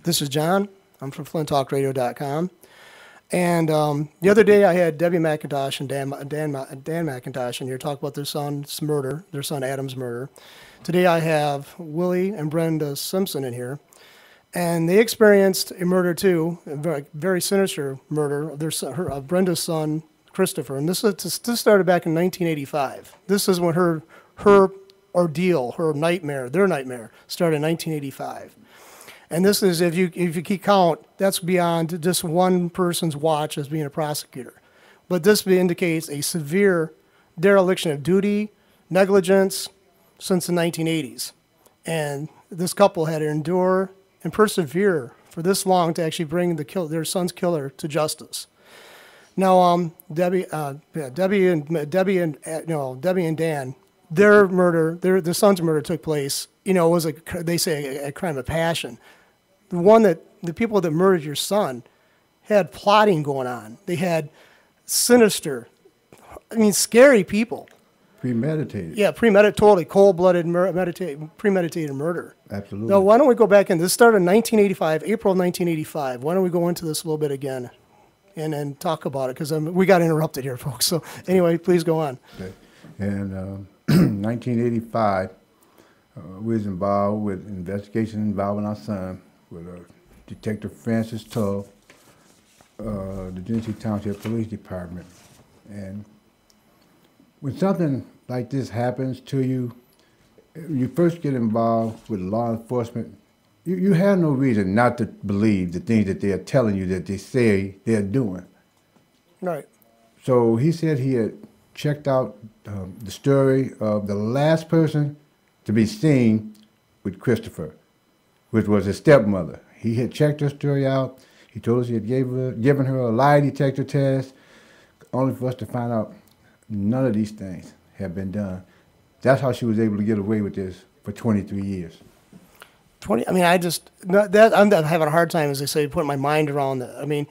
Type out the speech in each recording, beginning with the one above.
This is John. I'm from FlintTalkRadio.com. And the other day I had Debbie McIntosh and Dan McIntosh in here talk about their son's murder, their son Adam's murder. Today I have Willie and Brenda Simpson in here. And they experienced a murder too, a very, very sinister murder of their son, of Brenda's son, Christopher. And this started back in 1985. This is when her ordeal, her nightmare, their nightmare, started in 1985. And this is, if you keep count, that's beyond just one person's watch as being a prosecutor. But this indicates a severe dereliction of duty, negligence since the 1980s. And this couple had to endure and persevere for this long to actually bring their son's killer to justice. Now, Debbie and Dan, their murder, their son's murder took place. You know, it was they say a crime of passion. The people that murdered your son had plotting going on. They had sinister, scary people. Premeditated. Yeah, totally cold-blooded, premeditated murder. Absolutely. Now, why don't we go back in? This started in 1985, April of 1985. Why don't we go into this a little bit again and talk about it? Because we got interrupted here, folks. So anyway, please go on. Okay. And 1985, we was involved with investigation involving our son with Detective Francis Tull, the Genesee County Police Department. And when something like this happens to you, you first get involved with law enforcement, you have no reason not to believe the things that they are telling you that they say they're doing. Right. So he said he had checked out the story of the last person to be seen with Christopher, which was his stepmother. He had checked her story out. He told us he had given her a lie detector test, only for us to find out none of these things have been done. That's how she was able to get away with this for 23 years. I'm having a hard time, as I say, putting my mind around that. I mean,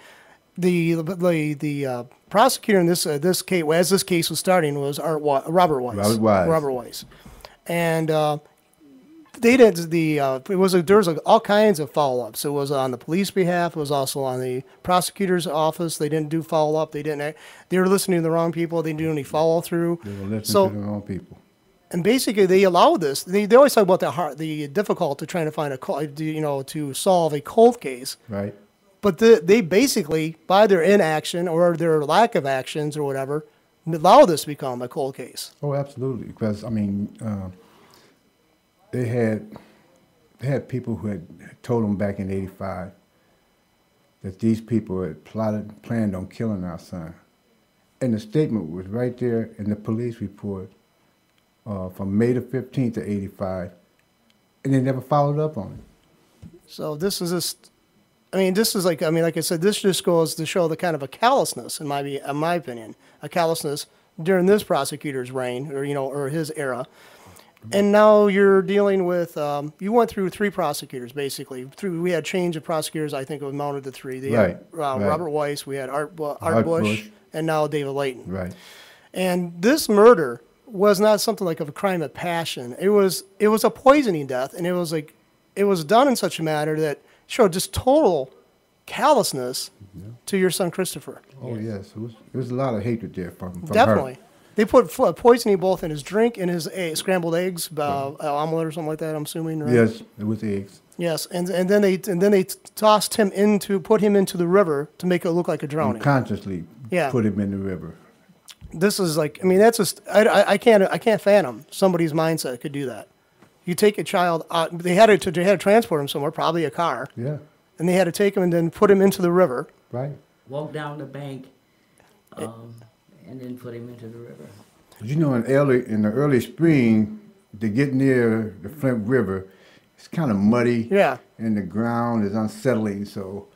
the prosecutor in this case, as this case was starting, was Robert Weiss. And they did there was all kinds of follow-ups. It was on the police behalf. It was also on the prosecutor's office. They didn't do follow-up. They were listening to the wrong people. They didn't do any follow-through. They were listening to the wrong people. And basically, they allowed this. They always talk about the difficulty trying to find to solve a cold case. Right. But they basically, by their inaction or their lack of actions or whatever, allow this to become a cold case. Oh, absolutely. Because they had people who had told them back in '85 that these people had planned on killing our son, and the statement was right there in the police report from May the 15th of '85, and they never followed up on it. So this is like I said, this just goes to show the kind of a callousness, in my opinion, a callousness during this prosecutor's reign, or his era. And now you're dealing with, you went through three prosecutors, basically. We had change of prosecutors, I think it amounted to three. They had Robert Weiss, we had Art Bush, and now David Layton. Right. And this murder was not something like of a crime of passion. It was a poisoning death, and it was done in such a manner that showed just total callousness to your son Christopher. Oh yes, it was a lot of hatred there from Definitely. her. They put poisoning both in his drink and his scrambled eggs, omelet or something like that. I'm assuming, right? Yes, it was eggs. Yes, and then they put him into the river to make it look like a drowning. Unconsciously put him in the river. This is that's just I can't fathom somebody's mindset could do that. You take a child out, they had to transport him somewhere, probably a car. Yeah. And they had to take him and then put him into the river. Right. Walk down the bank. And then put him into the river. In the early spring, to get near the Flint River, it's kind of muddy. Yeah. And the ground is unsettling, so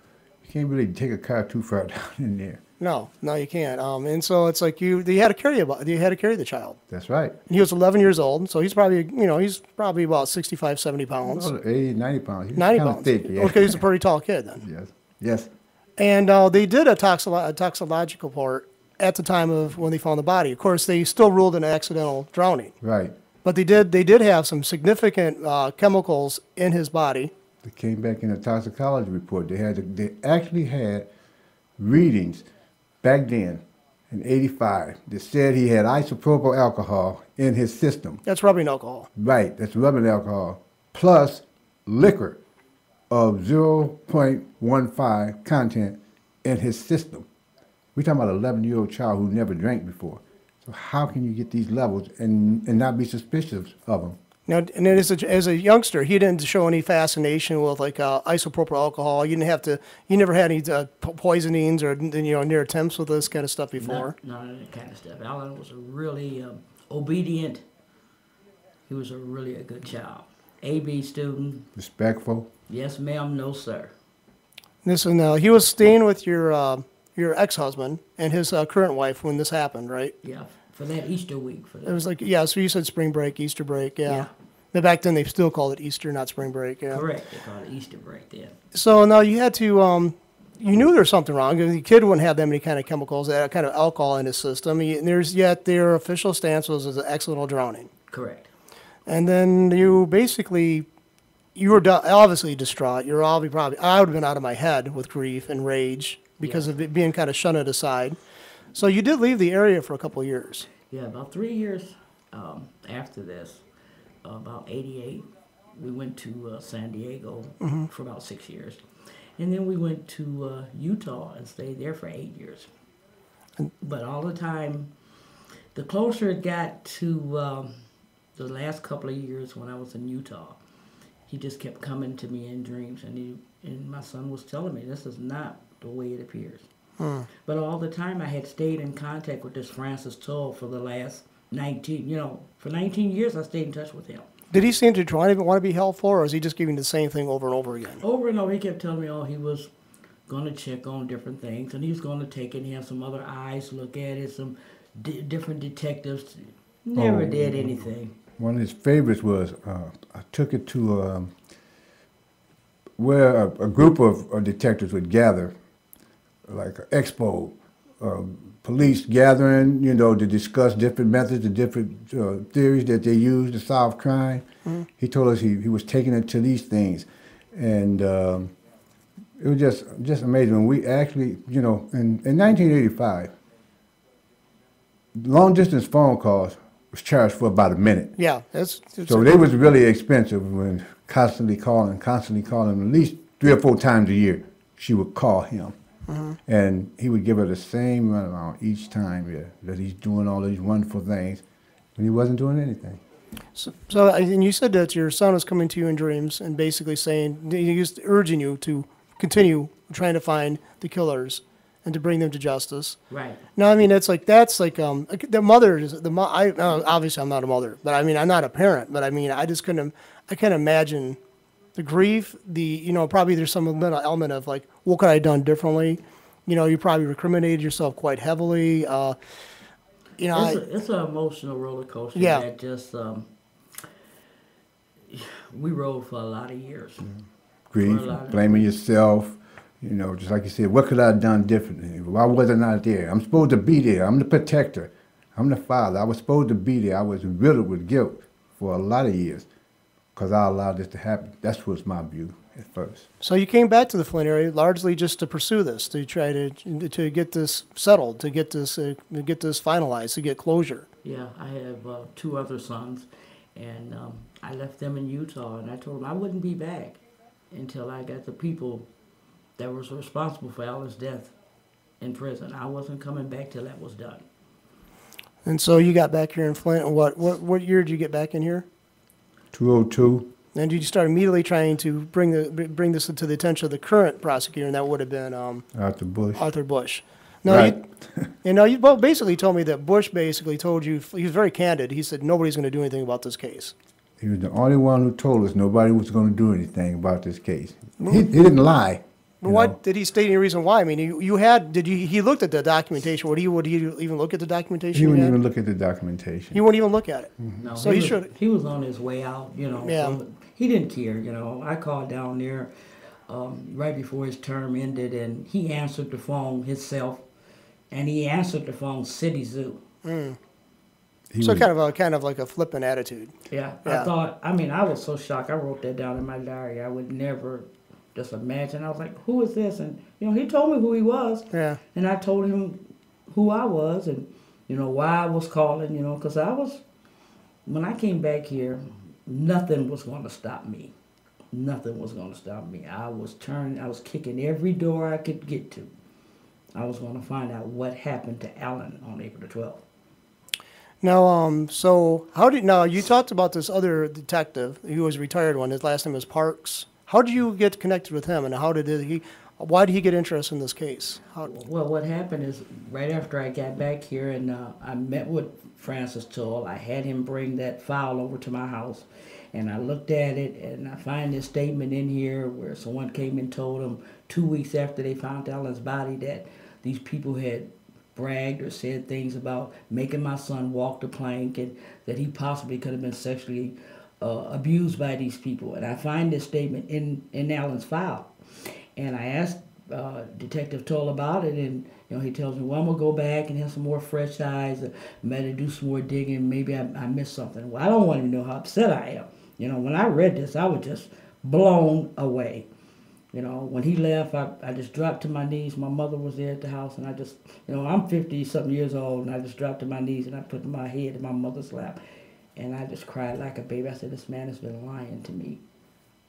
you can't really take a car too far down in there. No, you can't. And so it's like you had to carry the child. That's right. And he was 11 years old, so he's probably about 65, 70 pounds. 80, 90 pounds. He's 90 kind pounds. Of thick, yeah. Okay, he's a pretty tall kid then. Yes. And they did a toxicological report at the time of when they found the body. Of course, they still ruled an accidental drowning. Right. But they did have some significant chemicals in his body They came back in a toxicology report. They actually had readings back then in '85 that said he had isopropyl alcohol in his system. That's rubbing alcohol. Right, that's rubbing alcohol, plus liquor of 0.15 content in his system. We're talking about an 11-year-old child who never drank before. So how can you get these levels and not be suspicious of them? Now, and then as a youngster, he didn't show any fascination with like isopropyl alcohol. You never had any poisonings or near attempts with this kind of stuff before. None of that kind of stuff. Alan was a really obedient. He was really a good child. AB student. Respectful. Yes, ma'am. No, sir. Listen, he was staying with your ex-husband and his current wife when this happened, right? Yeah, for that Easter week. For that. It was like, yeah, so you said spring break, Easter break, yeah. But back then they still called it Easter, not spring break, yeah. Correct, they called it Easter break then. So now you had to, you knew there was something wrong. The kid wouldn't have that many kind of chemicals, that kind of alcohol in his system. Yet their official stance was an accidental drowning. Correct. And then you basically, you were obviously distraught. I would have been out of my head with grief and rage because of it being kind of shunned aside. So you did leave the area for a couple of years. Yeah, about 3 years after this, about '88, we went to San Diego for about 6 years. And then we went to Utah and stayed there for 8 years. But all the time, the closer it got to the last couple of years when I was in Utah, he just kept coming to me in dreams. And my son was telling me, this is not the way it appears. But all the time I had stayed in contact with this Francis Tull for the last 19 years I stayed in touch with him. Did he seem to want to be helpful, or was he just giving the same thing over and over again? Over and over, he kept telling me, he was going to check on different things, and he was going to take it and have some other eyes look at it, some different detectives. Never did anything. One of his favorites was, I took it to where a group of detectives would gather, like an expo, police gathering, to discuss different methods, the different theories that they use to solve crime. He told us he was taking it to these things. And it was just amazing. When we actually, in 1985, long-distance phone calls was charged for about a minute. Yeah. So they was really expensive when constantly calling, at least 3 or 4 times a year. She would call him. And he would give her the same runaround each time, that he's doing all these wonderful things when he wasn't doing anything. So and you said that your son was coming to you in dreams and basically saying, he was urging you to continue trying to find the killers and to bring them to justice. Right. No, I mean, that's like the mother is obviously I'm not a mother, but I mean, I'm not a parent, but I mean, I can't imagine the grief, probably there's some little element of like, what could I have done differently? You probably recriminated yourself quite heavily. It's an emotional roller coaster. Yeah. That just, we rode for a lot of years. Grief, blaming yourself, just like you said, what could I have done differently? Why wasn't I there? I'm supposed to be there. I'm the protector. I'm the father. I was supposed to be there. I was riddled with guilt for a lot of years because I allowed this to happen. That was my view at first. So you came back to the Flint area largely just to pursue this, to try to get this settled, to get this finalized, to get closure. Yeah, I have 2 other sons, and I left them in Utah, and I told them I wouldn't be back until I got the people that was responsible for Alan's death in prison. I wasn't coming back till that was done. And so you got back here in Flint, and what year did you get back in here? 2002. And did you start immediately trying to bring this to the attention of the current prosecutor, and that would have been Arthur Bush. Arthur Bush. No, right. you both basically told me that Bush basically told you, he was very candid. He said nobody's going to do anything about this case. He was the only one who told us nobody was going to do anything about this case. He didn't lie. What did he state any reason why? I mean, he looked at the documentation. Would he even look at the documentation? He wouldn't even look at the documentation. He wouldn't even look at it. No, so he should. He was on his way out, Yeah. So he didn't care, I called down there right before his term ended, and he answered the phone himself, and he answered the phone City Zoo. So kind of like a flippant attitude. Yeah, Yeah. I thought, I mean, I was so shocked. I wrote that down in my diary. I would never just imagine. I was like, who is this? And, he told me who he was. Yeah. And I told him who I was and, why I was calling, because when I came back here, nothing was going to stop me. Nothing was going to stop me. I was kicking every door I could get to. I was going to find out what happened to Alan on April the 12th. Now, so now you talked about this other detective who was a retired one. His last name was Parks. How did you get connected with him, and why did he get interested in this case? Well, what happened is right after I got back here and I met with Francis Tull, I had him bring that file over to my house, and I looked at it, and I find this statement in here where someone came and told him 2 weeks after they found Alan's body that these people had bragged or said things about making my son walk the plank and that he possibly could have been sexually abused by these people. And I find this statement in Alan's file. And I asked Detective Toll about it, and he tells me, well, I'm going to go back and have some more fresh eyes, maybe do some more digging, maybe I missed something. Well, I don't want to know how upset I am. When I read this, I was just blown away. When he left, I just dropped to my knees. My mother was there at the house, and I just, I'm 50-something years old, and I just dropped to my knees, and I put my head in my mother's lap, and I just cried like a baby. I said, this man has been lying to me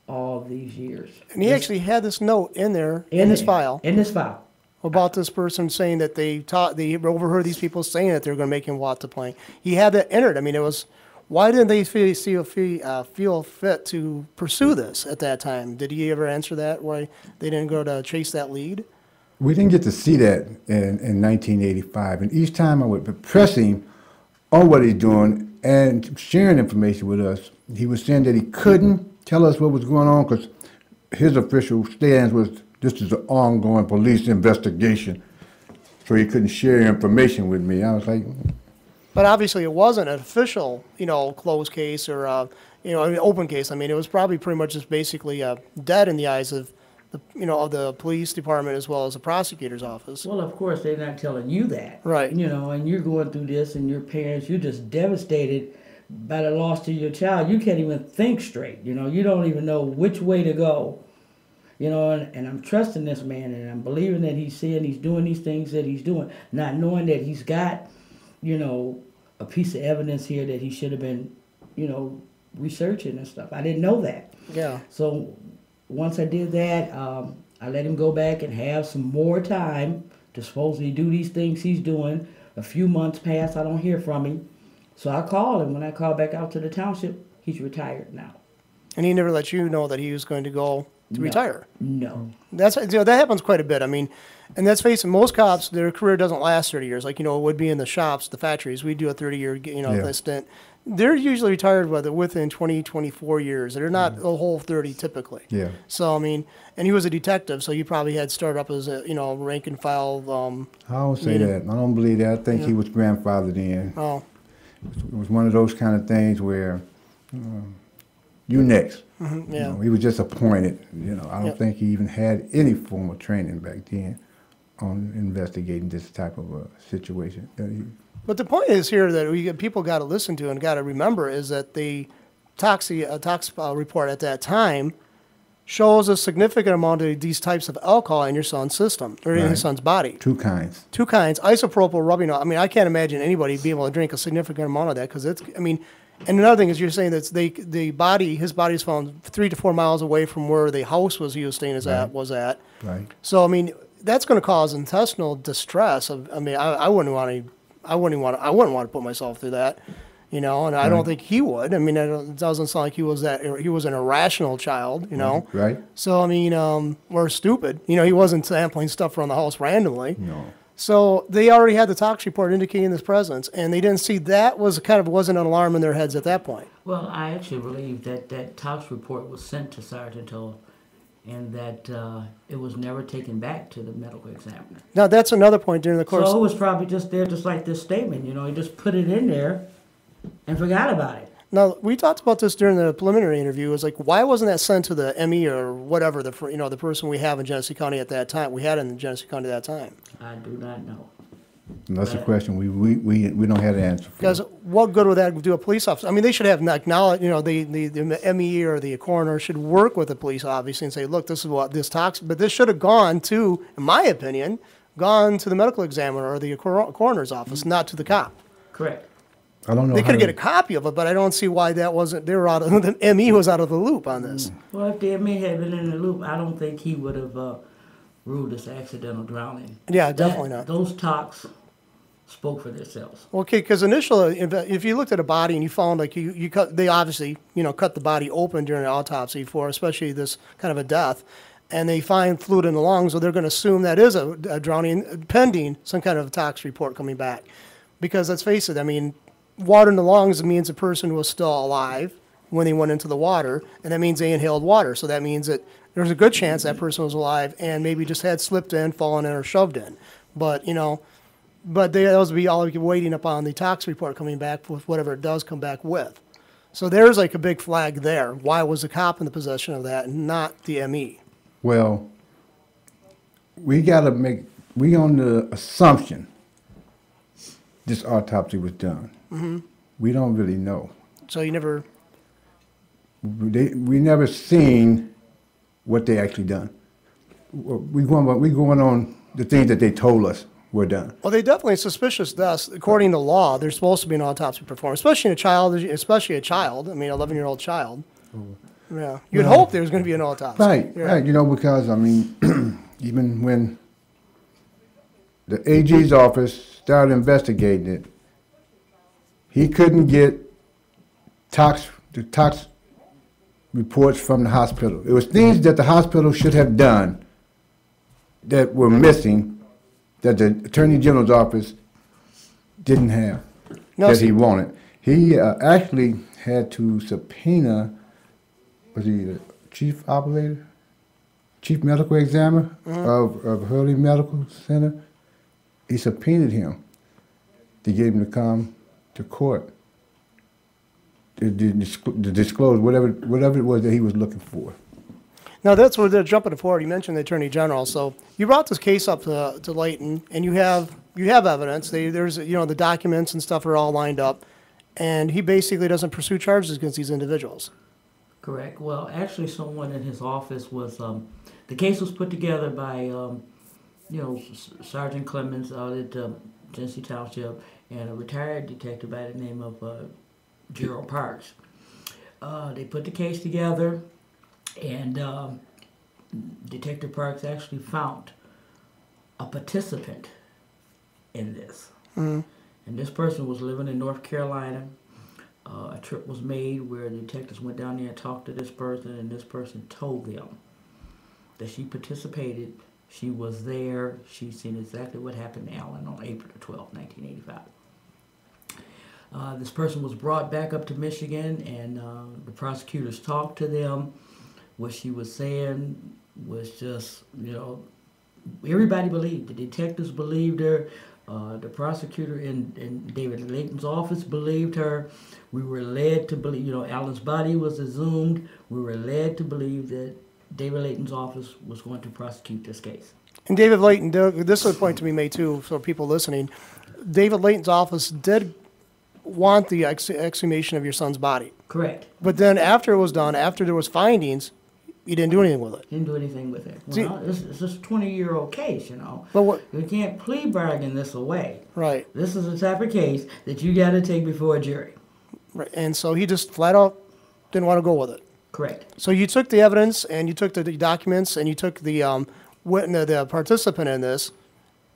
all these years. And he actually had this note in there, in his file. In this file. About this person saying that they overheard these people saying that they were going to make him walk the plank. He had that entered. I mean, it was... Why didn't they feel fit to pursue this at that time? Did he ever answer that? Why they didn't go to chase that lead? We didn't get to see that in 1985. And each time I would press him on what he's doing and sharing information with us, he was saying that he couldn't tell us what was going on because his official stance was this is an ongoing police investigation. So he couldn't share information with me. I was like... But obviously, it wasn't an official, closed case or, an open case. I mean, it was probably pretty much just basically dead in the eyes of, of the police department as well as the prosecutor's office. Well, of course, they're not telling you that. Right. And you're going through this, and your parents, you're just devastated by the loss to your child. You can't even think straight. You don't even know which way to go. And I'm trusting this man, and I'm believing that he's doing these things that he's doing, not knowing that he's got, a piece of evidence here that he should have been, researching and stuff. I didn't know that. Yeah. So once I did that, I let him go back and have some more time to supposedly do these things he's doing. A few months pass, I don't hear from him. So I called him. When I called back out to the township, he's retired now. And he never let you know that he was going to go to retire? No. That's that happens quite a bit. I mean, and let's face it, most cops, their career doesn't last 30 years. Like, it would be in the shops, the factories. We do a 30-year, stint. They're usually retired within 20, 24 years. They're not a whole 30 typically. Yeah. So, I mean, and he was a detective, so he probably had started up as a, rank and file. I don't say that. I don't believe that. I think he was grandfathered in. Oh. It was one of those kind of things where you next. Yeah. He was just appointed. I don't think he even had any form of training back then on investigating this type of a situation. But the point is here that people got to listen to and got to remember is that the tox report at that time shows a significant amount of these types of alcohol in your son's system, or in his son's body. Two kinds. Two kinds. Isopropyl rubbing. I mean, I can't imagine anybody being able to drink a significant amount of that because it's, I mean, and another thing is you're saying that his body is found 3 to 4 miles away from where the house he was staying was at. Right. So, I mean, that's going to cause intestinal distress. I mean, I wouldn't want to put myself through that, and I don't think he would. I mean, it doesn't sound like he was an irrational child, Right. So, I mean, or stupid. He wasn't sampling stuff around the house randomly. No. So they already had the tox report indicating his presence, and they didn't see that wasn't an alarm in their heads at that point. Well, I actually believe that tox report was sent to Sergeant Toll, and that it was never taken back to the medical examiner. Now, that's another point during the course. So it was probably just there, just like this statement. He just put it in there and forgot about it. Now, we talked about this during the preliminary interview. It was like, why wasn't that sent to the ME or whatever, the person we have in Genesee County at that time, we had in Genesee County at that time? I do not know. And that's a question we don't have the answer for. Because what good would that do a police officer? I mean, they should have acknowledged, the ME or the coroner should work with the police, obviously, and say, look, this is what this toxic, but this should have gone to, in my opinion, gone to the medical examiner or the coroner's office, not to the cop. Correct. I don't know. They could get a copy of it, but I don't see why that wasn't, they were out of, the ME was out of the loop on this. Well, if the ME had been in the loop, I don't think he would have ruled this accidental drowning. Yeah, definitely not. Those talks spoke for themselves. Okay, because initially, if you looked at a body and you found like you cut, they obviously cut the body open during an autopsy for especially this kind of a death, and they find fluid in the lungs, so they're going to assume that is a drowning pending some kind of tox report coming back, because let's face it, I mean, water in the lungs means the person was still alive when they went into the water, and that means they inhaled water, so that means that there's a good chance that person was alive and maybe just had slipped in, fallen in, or shoved in, but those would be all waiting upon the tox report coming back with whatever it does come back with. So there's like a big flag there. Why was the cop in the possession of that and not the ME? Well, we on the assumption this autopsy was done. Mm-hmm. We don't really know. So you never... We never seen what they actually done. We going on the things that they told us were done. Well, they definitely suspicious deaths. According to law, there's supposed to be an autopsy performed, especially a child. I mean, 11-year-old child. Yeah, you'd hope there's going to be an autopsy. Right, yeah. Right. Because I mean, even when the AG's office started investigating it, he couldn't get the tox reports from the hospital. It was things that the hospital should have done that were missing, that the Attorney General's office didn't have, that he wanted. He actually had to subpoena, was he the chief medical examiner of Hurley Medical Center? He subpoenaed him to get him to come to court to disclose whatever it was that he was looking for. Now that's where they're jumping forward. You mentioned the Attorney General, so you brought this case up to Layton, and you have evidence. There's the documents and stuff are all lined up, and he basically doesn't pursue charges against these individuals. Correct. Well, actually, someone in his office was the case was put together by Sergeant Clemens out at Genesee Township and a retired detective by the name of Gerald Parks. They put the case together. And Detective Parks actually found a participant in this. Mm-hmm. And this person was living in North Carolina. A trip was made where the detectives went down there and talked to this person, and this person told them that she participated, she was there, she'd seen exactly what happened to Alan on April 12, 1985. This person was brought back up to Michigan, and the prosecutors talked to them. What she was saying was just, everybody believed. The detectives believed her. The prosecutor in David Layton's office believed her. We were led to believe, Alan's body was exhumed. We were led to believe that David Layton's office was going to prosecute this case. And David Layton, this is a point to be made too for people listening. David Layton's office did want the exhumation of your son's body. Correct. But then after it was done, after there was findings, you didn't do anything with it. Didn't do anything with it. Well, it's a 20-year-old case, But what? You can't plea bargain this away. Right. This is the type of case that you got to take before a jury. Right. And so he just flat out didn't want to go with it. Correct. So you took the evidence and you took the documents and you took the participant in this,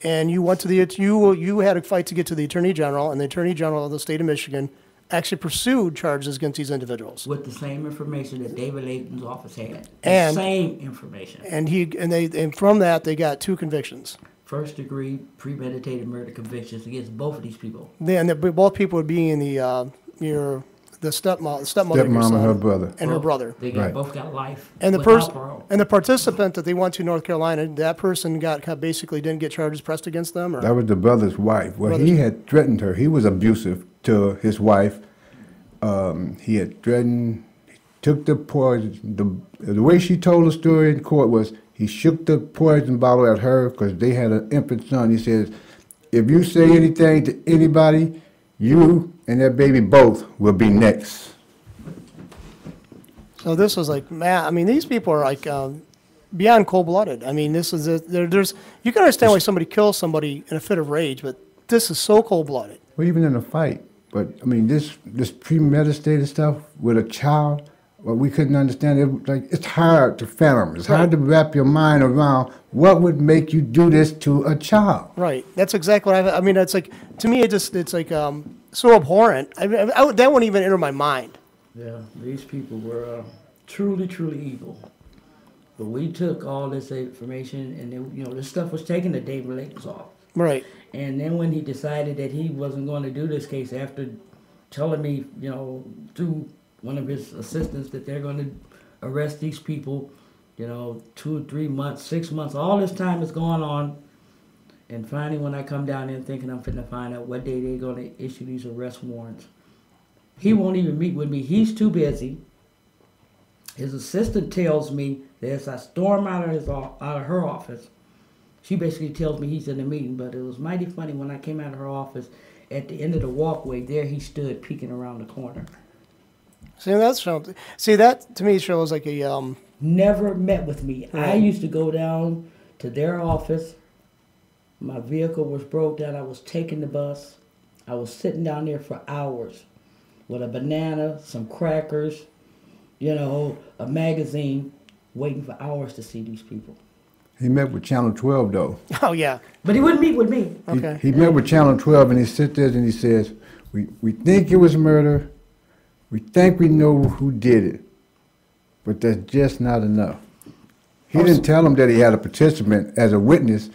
and you went to you had a fight to get to the Attorney General, and the Attorney General of the state of Michigan actually pursued charges against these individuals with the same information that David Layton's office had. And same information. And from that they got 2 convictions. First-degree premeditated murder convictions against both of these people. Both people would be in the stepmother, and her brother, and her brother. They both got life. And the participant that they went to North Carolina, that person basically didn't get charges pressed against them. Or? That was the brother's wife. Well, he had threatened her. He was abusive to his wife. He had threatened. He took the poison. The way she told the story in court was he shook the poison bottle at her because they had an infant son. He says, if you say anything to anybody, you and that baby both will be next. So this was like, man, I mean, these people are like beyond cold-blooded. I mean, this is there's you can understand why somebody kills somebody in a fit of rage, but this is so cold-blooded. Well, even in a fight. But I mean, this premeditated stuff with a child, well, we couldn't understand it. Like, it's hard to fathom. It's hard to wrap your mind around what would make you do this to a child. Right. That's exactly what I mean. It's like, to me, it's like so abhorrent. That wouldn't even enter my mind. Yeah, these people were truly, truly evil. But we took all this information, and then, this stuff was taken to David Layton's office. Right. And then when he decided that he wasn't going to do this case, after telling me, through one of his assistants, that they're going to arrest these people, 2 or 3 months, 6 months, all this time is going on. And finally, when I come down there thinking I'm finna find out what day they're going to issue these arrest warrants, he won't even meet with me. He's too busy. His assistant tells me that as I storm out of her office, she basically tells me he's in a meeting. But it was mighty funny when I came out of her office. At the end of the walkway, there he stood peeking around the corner. See, that's something. See, that to me shows like a never met with me. Right. I used to go down to their office. My vehicle was broke down. I was taking the bus. I was sitting down there for hours with a banana, some crackers, a magazine, waiting for hours to see these people. He met with Channel 12, though. Oh, yeah. But he wouldn't meet with me. Okay. He met with Channel 12, and he sits there and he says, we think it was murder. We think we know who did it. But that's just not enough. He didn't tell him that he had a participant as a witness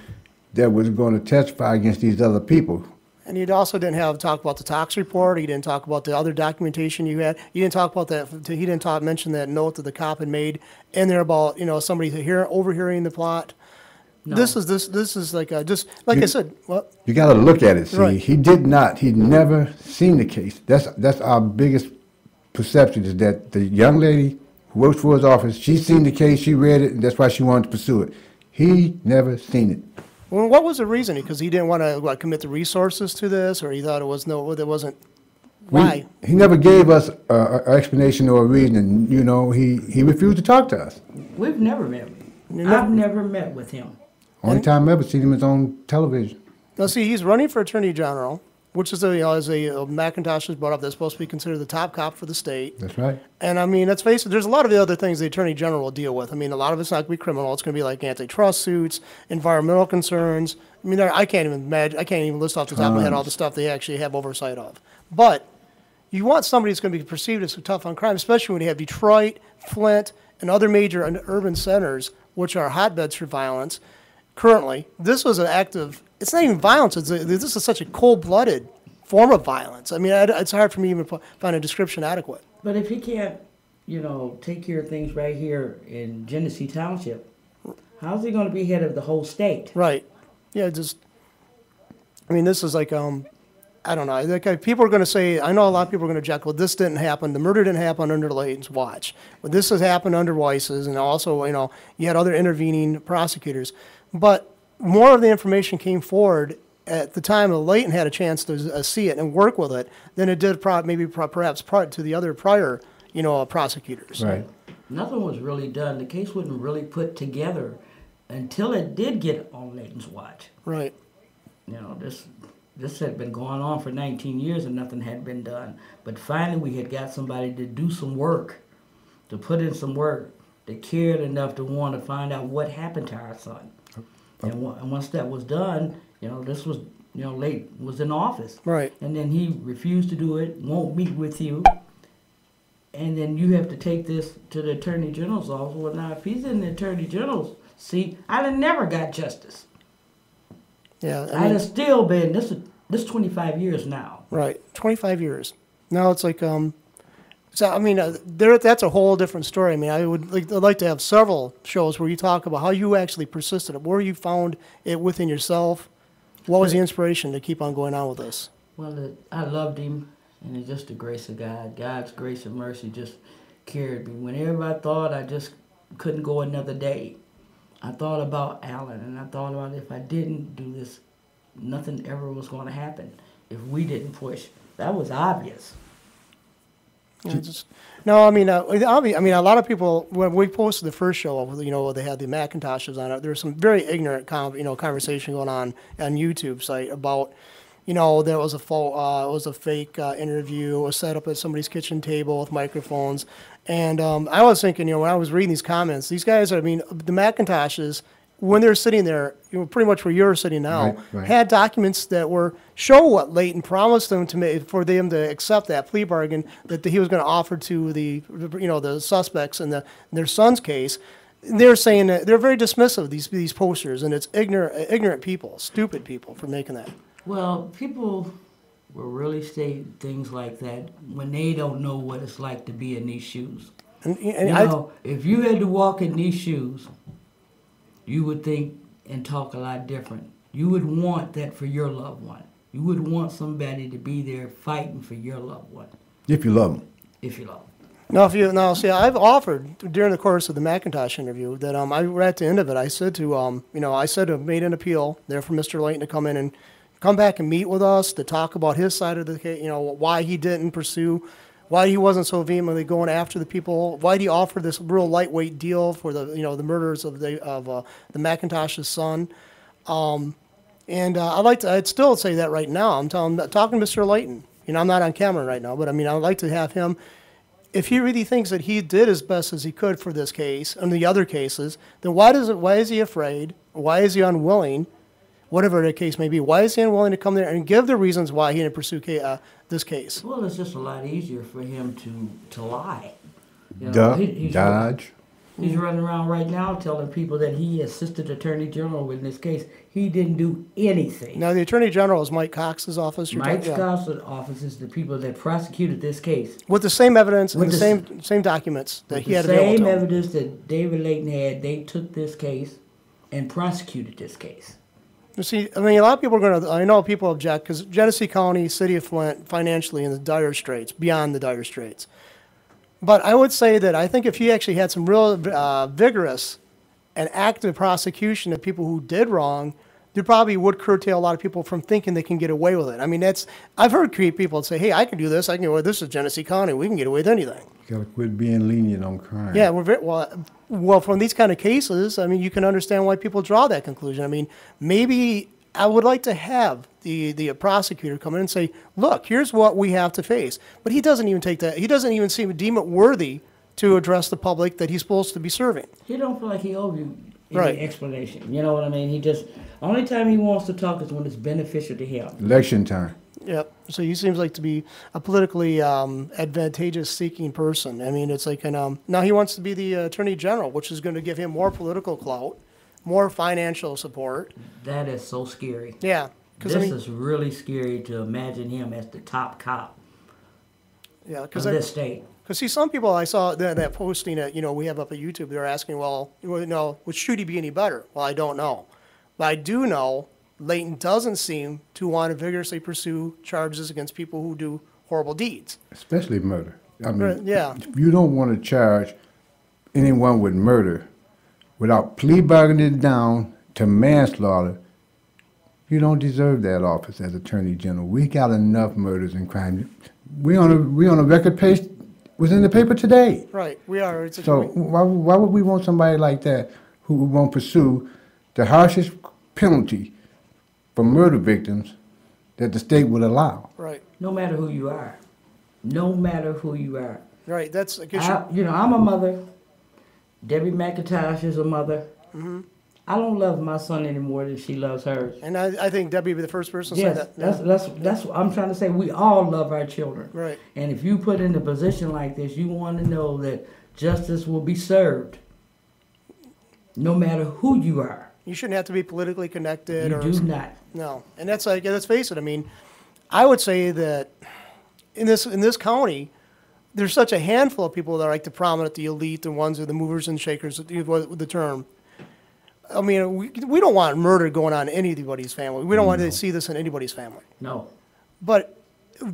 that was going to testify against these other people. And he also didn't talk about the tox report. He didn't talk about the other documentation you had. You didn't talk about that. He didn't mention that note that the cop had made in there about somebody overhearing the plot. No. This is like just like I said. What? You got to look at it. See, Right. He did not. He'd never seen the case. That's our biggest perception, is that the young lady who works for his office, she's seen the case, she read it, and that's why she wanted to pursue it. He never seen it. Well, what was the reason? Because he didn't want to commit the resources to this, or he thought it wasn't. Why? He never gave us an explanation or a reason, and he refused to talk to us. We've never met. I've never met with him. Only time I ever seen him is on television. Now, see, he's running for attorney general, which is as McIntosh has brought up, that's supposed to be considered the top cop for the state. That's right. And I mean, let's face it, there's a lot of the other things the attorney general will deal with. I mean, a lot of it's not going to be criminal. It's going to be like antitrust suits, environmental concerns. I mean, I can't even imagine. I can't even list off the top of my head all the stuff they actually have oversight of. But you want somebody that's going to be perceived as tough on crime, especially when you have Detroit, Flint, and other major urban centers, which are hotbeds for violence. Currently, this was an act of. It's not even violence. This is such a cold-blooded form of violence. I mean, it's hard for me to even find a description adequate. But if he can't, take care of things right here in Genesee Township, how's he going to be head of the whole state? Right. Yeah, I mean, this is like, I don't know. Like, people are going to say, I know a lot of people are going to object, well, this didn't happen. The murder didn't happen under Layton's watch. But this has happened under Weiss's, and also, you had other intervening prosecutors. But more of the information came forward at the time that Layton had a chance to see it and work with it than it did perhaps to the other prior, prosecutors. Right. Nothing was really done. The case wasn't really put together until it did get on Layton's watch. Right. This had been going on for 19 years and nothing had been done. But finally we had got somebody to do some work, to put in some work, that cared enough to want to find out what happened to our son. And once that was done, this was, Layton was in office. Right. And then he refused to do it, won't meet with you. And then you have to take this to the Attorney General's office. Well, now, if he's in the Attorney General's seat, I'd have never got justice. Yeah. I'd have still been, this 25 years now. Right. 25 years. Now it's like, so, I mean, that's a whole different story. I mean, I'd like to have several shows where you talk about how you actually persisted, where you found it within yourself. What was the inspiration to keep on going on with this? Well, I loved him, and it's just the grace of God. God's grace and mercy just carried me. Whenever I thought I just couldn't go another day, I thought about Alan, and I thought about if I didn't do this nothing ever was going to happen if we didn't push. That was obvious. Yeah, no, I mean, a lot of people, when we posted the first show, they had the Macintoshes on it. There was some very ignorant, conversation going on YouTube site about, there was it was a fake interview, was set up at somebody's kitchen table with microphones, and I was thinking, when I was reading these comments, these guys, the Macintoshes, when they're sitting there, pretty much where you're sitting now, right. had documents that show what Leighton promised them for them to accept that plea bargain that he was going to offer to the suspects in their son's case. They're saying that they're very dismissive of these posters, and it's ignorant people, stupid people for making that. Well, people will really say things like that when they don't know what it's like to be in these shoes. And If you had to walk in these shoes, you would think and talk a lot different. You would want that for your loved one. You would want somebody to be there fighting for your loved one. If you love them. If you love them. I've offered during the course of the Macintosh interview that at the end of it, I said to I made an appeal there for Mr. Leighton to come in and come back and meet with us to talk about his side of the case, why he didn't pursue, why he wasn't so vehemently going after the people, why he offered this real lightweight deal for the murders of the Macintosh's son. I'd still say that right now. I'm talking to Mr. Leighton. I'm not on camera right now, but I'd like to have him, if he really thinks that he did as best as he could for this case and the other cases, then why is he afraid? Why is he unwilling? Whatever the case may be, why is he unwilling to come there and give the reasons why he didn't pursue this case? Well, it's just a lot easier for him to lie. Dodge. He's running around right now telling people that he assisted Attorney General in this case. He didn't do anything. Now, the Attorney General is Mike Cox's office. Mike Cox's office is the people that prosecuted this case. With the same evidence and the same documents that he had available to him. The same evidence that David Leighton had, they took this case and prosecuted this case. You see, a lot of people I know people object because Genesee County, City of Flint, financially in the dire straits, beyond the dire straits. But I would say that I think if he actually had some real vigorous and active prosecution of people who did wrong, they probably would curtail a lot of people from thinking they can get away with it. I've heard people say, hey, I can do this. This is Genesee County. We can get away with anything. You gotta quit being lenient on crime. Yeah, well, from these kind of cases, you can understand why people draw that conclusion. Maybe I would like to have the prosecutor come in and say, look, here's what we have to face. But he doesn't even take that. He doesn't even deem it worthy to address the public that he's supposed to be serving. He don't feel like he owes you any explanation. You know what I mean? Only time he wants to talk is when it's beneficial to him. Election time. Yep. So he seems like to be a politically advantageous seeking person. It's like, now he wants to be the Attorney General, which is going to give him more political clout, more financial support. That is so scary. Yeah. This is really scary to imagine him as the top cop of this state. Because see, some people I saw that posting that we have up at YouTube, they're asking, should he be any better? Well, I don't know. But I do know Leighton doesn't seem to want to vigorously pursue charges against people who do horrible deeds. Especially murder. If you don't want to charge anyone with murder without plea bargaining down to manslaughter, you don't deserve that office as Attorney General. We got enough murders and crimes. We on a record page, was in the paper today. Right, we are. Why would we want somebody like that who won't pursue the harshest penalty for murder victims that the state would allow? Right. No matter who you are. No matter who you are. Right. That's. I'm a mother. Debbie McIntosh is a mother. Mm-hmm. I don't love my son any more than she loves hers. And I think Debbie would be the first person to say that. That's what I'm trying to say. We all love our children. Right. And if you put in a position like this, you want to know that justice will be served, no matter who you are. You shouldn't have to be politically connected. You do not. No. And that's like, let's face it. I would say that in this county, there's such a handful of people that are like the prominent, the elite, the ones who are the movers and shakers, with the term. We don't want murder going on in anybody's family. We don't want to see this in anybody's family. No. But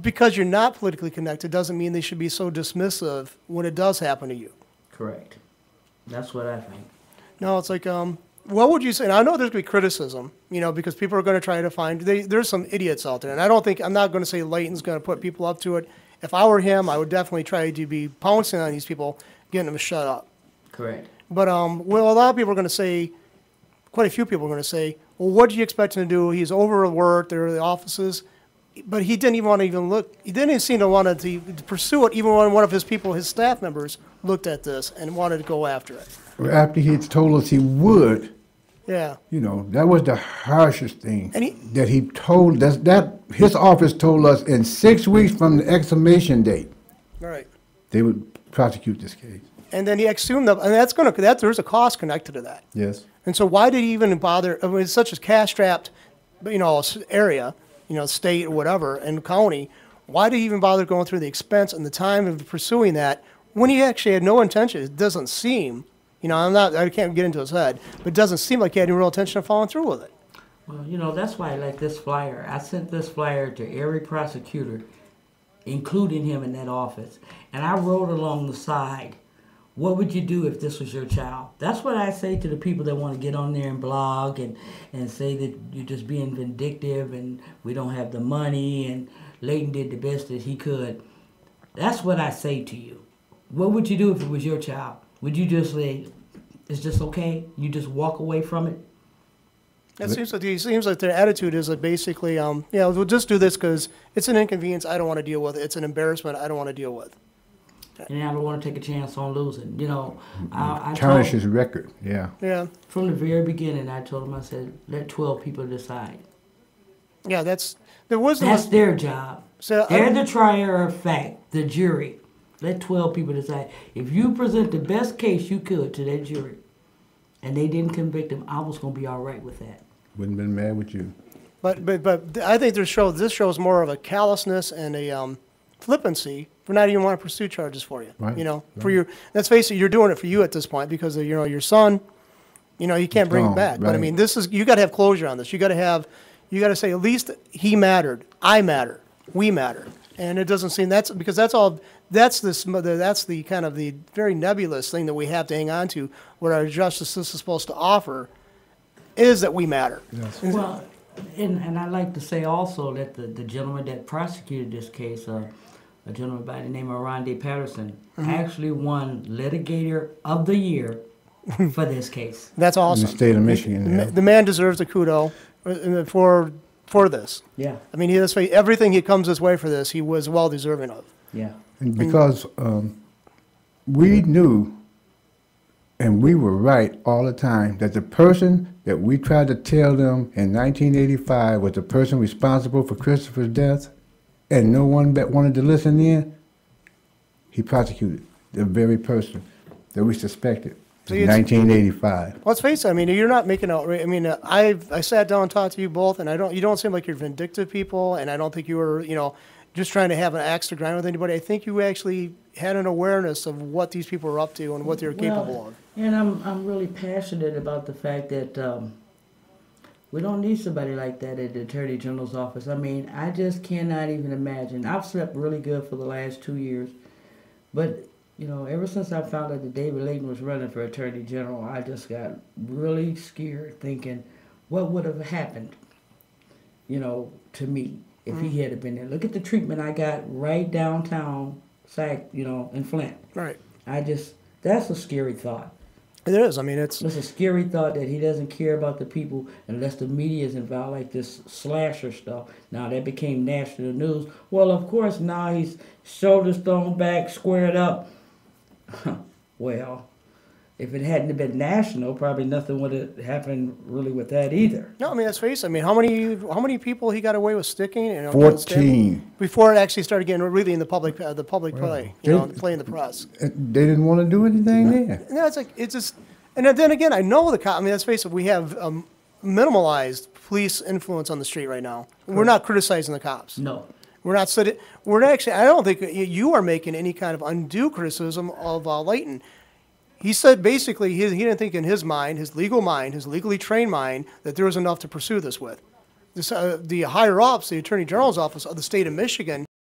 because you're not politically connected doesn't mean they should be so dismissive when it does happen to you. Correct. That's what I think. No, it's like, what would you say? And I know there's going to be criticism, you know, because people are going to try to find, there's some idiots out there. And I'm not going to say Layton's going to put people up to it. If I were him, I would definitely try to be pouncing on these people, getting them to shut up. Correct. But, well, a lot of people are going to say, quite a few people are going to say, well, what do you expect him to do? He's overworked, there are the offices. But he didn't even want to even look, he didn't even seem to want to pursue it, even when one of his people, his staff members, looked at this and wanted to go after it. After he had told us he would, Yeah. you know, that was the harshest thing And that he told us, that his office told us in 6 weeks from the exhumation date, Right. they would prosecute this case. And then he assumed that, and there's a cost connected to that. Yes. And so why did he even bother, I mean, it's such a cash-strapped, you know, area, you know, state or whatever, and county, why did he even bother going through the expense and the time of pursuing that when he actually had no intention? It doesn't seem, you know, I can't get into his head, but it doesn't seem like he had any real intention of following through with it. Well, you know, that's why I like this flyer. I sent this flyer to every prosecutor, including him in that office. And I wrote along the side, what would you do if this was your child? That's what I say to the people that want to get on there and blog and say that you're just being vindictive and we don't have the money and Layton did the best that he could. That's what I say to you. What would you do if it was your child? Would you just say, it's just okay? You just walk away from it? It seems like their attitude is like basically, yeah, we'll just do this because it's an inconvenience I don't want to deal with. It's an embarrassment I don't want to deal with. And I don't want to take a chance on losing. You know, I Tarnish told, his record, yeah. Yeah. from the very beginning, I told him, I said, let 12 people decide. Yeah, that's their job. So, They're the trier of fact, the jury. Let 12 people decide. If you present the best case you could to that jury and they didn't convict him, I was going to be all right with that. Wouldn't been mad with you. But I think this shows more of a callousness and a flippancy for not even want to pursue charges for you. Right, You know, right. for your, let's face it, you're doing it for you at this point because of, you know, your son. You know, you can't bring him gone, back. But I right. mean, you got to have closure on this. You got to say at least he mattered, I matter, we matter, and it doesn't seem that's because that's all. That's the kind of the very nebulous thing that we have to hang on to. What our justice system is supposed to offer is that we matter. Yes. Well, and I'd like to say also that the gentleman that prosecuted this case, a gentleman by the name of Rondé Patterson, actually won Litigator of the Year for this case. That's awesome. In the state of Michigan, yeah. The man deserves a kudo for this. Yeah, I mean, everything he comes his way for this, he was well deserving of. yeah. And because we knew, and we were right all the time, that the person that we tried to tell them in 1985 was the person responsible for Christopher's death, and no one that wanted to listen in, he prosecuted the very person that we suspected in 1985. Let's face it. I mean, you're not making out. I mean, I sat down and talked to you both, and you don't seem like you're vindictive people, and I don't think you were, you know, just trying to have an axe to grind with anybody. I think you actually had an awareness of what these people are up to and what they're capable of. And I'm really passionate about the fact that we don't need somebody like that at the Attorney General's office. I mean, I just cannot even imagine. I've slept really good for the last 2 years, but you know, ever since I found out that David Layton was running for Attorney General, I just got really scared, thinking, what would have happened, you know, to me if he had been there. Look at the treatment I got right downtown, you know, in Flint. Right. That's a scary thought. It is. I mean, it's a scary thought that he doesn't care about the people unless the media is involved, like this slasher stuff. Now, that became national news. Well, of course, now he's shoulders thrown back, squared up. Well, if it hadn't been national, probably nothing would have happened really with that either. No, I mean, let's face it. I mean, how many people he got away with sticking? You know, 14. Before it actually started getting really in the public play, you know, play in the press. They didn't want to do anything there. No, it's just, and then again, I know I mean, let's face it. We have minimalized police influence on the street right now. Correct. We're not criticizing the cops. No. We're not sitting. We're actually. I don't think you are making any kind of undue criticism of Layton. He said basically he didn't think in his mind, his legal mind, his legally trained mind, that there was enough to pursue this with. The higher ups, the Attorney General's office of the state of Michigan,